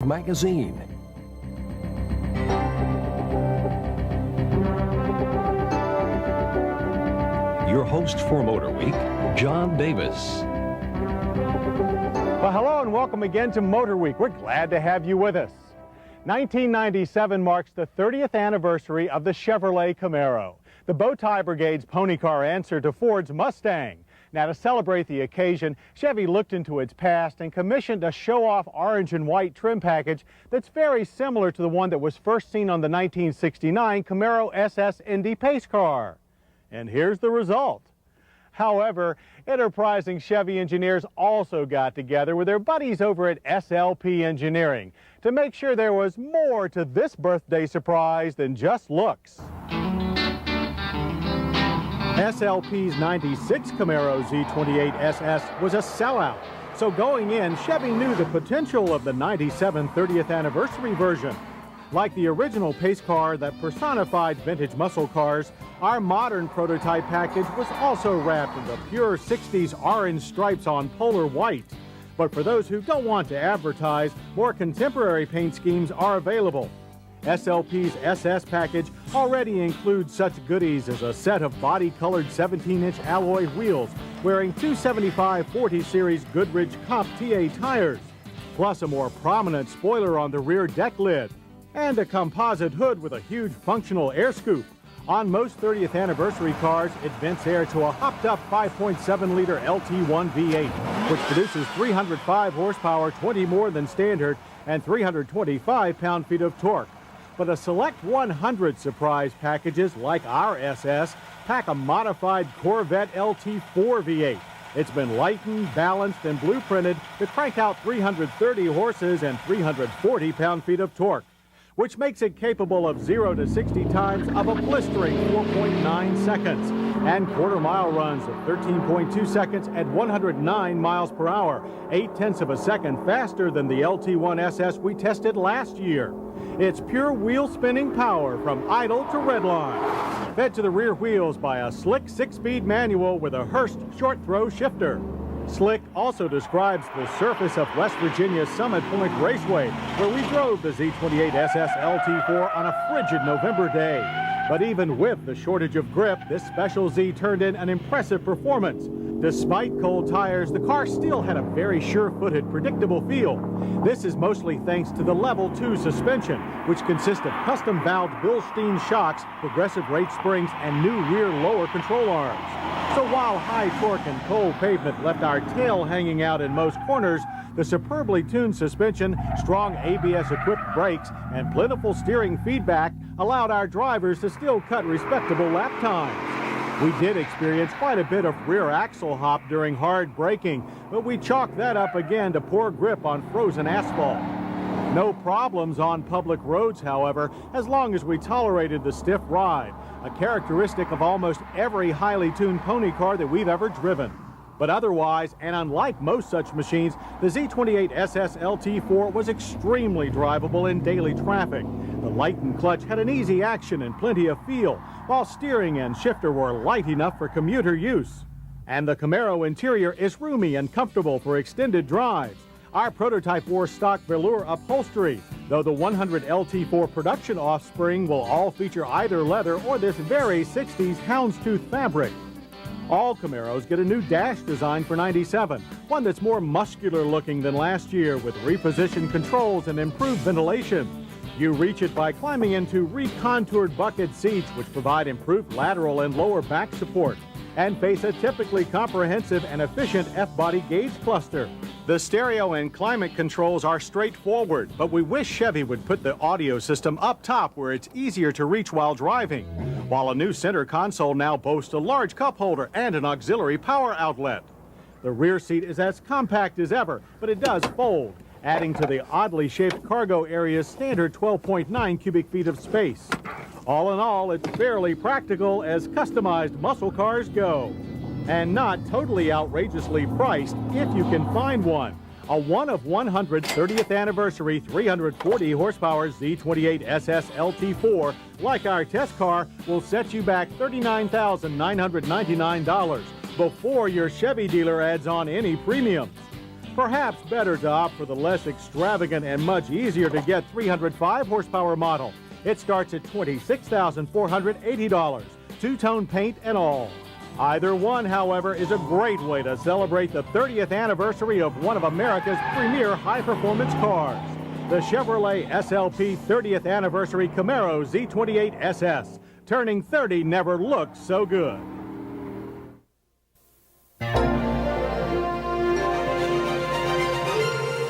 magazine. Your host for Motorweek, John Davis. Well, hello and welcome again to Motorweek. We're glad to have you with us. 1997 marks the 30th anniversary of the Chevrolet Camaro, the Bowtie Brigade's pony car answer to Ford's Mustang. Now, to celebrate the occasion, Chevy looked into its past and commissioned a show-off orange and white trim package that's very similar to the one that was first seen on the 1969 Camaro SS Indy pace car. And here's the result. However, enterprising Chevy engineers also got together with their buddies over at SLP Engineering to make sure there was more to this birthday surprise than just looks. SLP's 96 Camaro Z28 SS was a sellout, so going in, Chevy knew the potential of the 97 30th anniversary version. Like the original pace car that personified vintage muscle cars, our modern prototype package was also wrapped in the pure 60s orange stripes on polar white. But for those who don't want to advertise, more contemporary paint schemes are available. SLP's SS package already includes such goodies as a set of body-colored 17-inch alloy wheels wearing 275/40 series Goodrich Comp TA tires, plus a more prominent spoiler on the rear deck lid, and a composite hood with a huge functional air scoop. On most 30th anniversary cars, it vents air to a hopped-up 5.7-liter LT1 V8, which produces 305 horsepower, 20 more than standard, and 325 pound-feet of torque. But a select 100 surprise packages like our SS pack a modified Corvette LT4 V8. It's been lightened, balanced, and blueprinted to crank out 330 horses and 340 pound-feet of torque, which makes it capable of 0 to 60 times of a blistering 4.9 seconds and quarter-mile runs of 13.2 seconds at 109 miles per hour, 0.8 of a second faster than the LT1 SS we tested last year. It's pure wheel-spinning power from idle to redline, fed to the rear wheels by a slick 6-speed manual with a Hurst short-throw shifter. Slick also describes the surface of West Virginia's Summit Point Raceway, where we drove the Z28 SS LT4 on a frigid November day. But even with the shortage of grip, this special Z turned in an impressive performance. Despite cold tires, the car still had a very sure-footed, predictable feel. This is mostly thanks to the Level 2 suspension, which consists of custom-valved Bilstein shocks, progressive rate springs, and new rear lower control arms. So while high torque and cold pavement left our tail hanging out in most corners, the superbly tuned suspension, strong ABS-equipped brakes, and plentiful steering feedback allowed our drivers to still cut respectable lap times. We did experience quite a bit of rear axle hop during hard braking, but we chalked that up again to poor grip on frozen asphalt. No problems on public roads, however, as long as we tolerated the stiff ride, a characteristic of almost every highly tuned pony car that we've ever driven. But otherwise, and unlike most such machines, the Z28 SS LT4 was extremely drivable in daily traffic. The lightened clutch had an easy action and plenty of feel, while steering and shifter were light enough for commuter use. And the Camaro interior is roomy and comfortable for extended drives. Our prototype wore stock velour upholstery, though the 100 LT4 production offspring will all feature either leather or this very 60s houndstooth fabric. All Camaros get a new dash design for 97, one that's more muscular looking than last year with repositioned controls and improved ventilation. You reach it by climbing into recontoured bucket seats, which provide improved lateral and lower back support, and face a typically comprehensive and efficient F-body gauge cluster. The stereo and climate controls are straightforward, but we wish Chevy would put the audio system up top where it's easier to reach while driving, while a new center console now boasts a large cup holder and an auxiliary power outlet. The rear seat is as compact as ever, but it does fold, adding to the oddly shaped cargo area's standard 12.9 cubic feet of space. All in all, it's fairly practical as customized muscle cars go. And not totally outrageously priced if you can find one. A 1 of 100 30th anniversary 340 horsepower Z28 SS LT4, like our test car, will set you back $39,999 before your Chevy dealer adds on any premiums. perhaps better to opt for the less extravagant and much easier to get 305 horsepower model. It starts at $26,480, two-tone paint and all. Either one, however, is a great way to celebrate the 30th anniversary of one of America's premier high-performance cars, the Chevrolet SLP 30th Anniversary Camaro Z28 SS. Turning 30 never looked so good.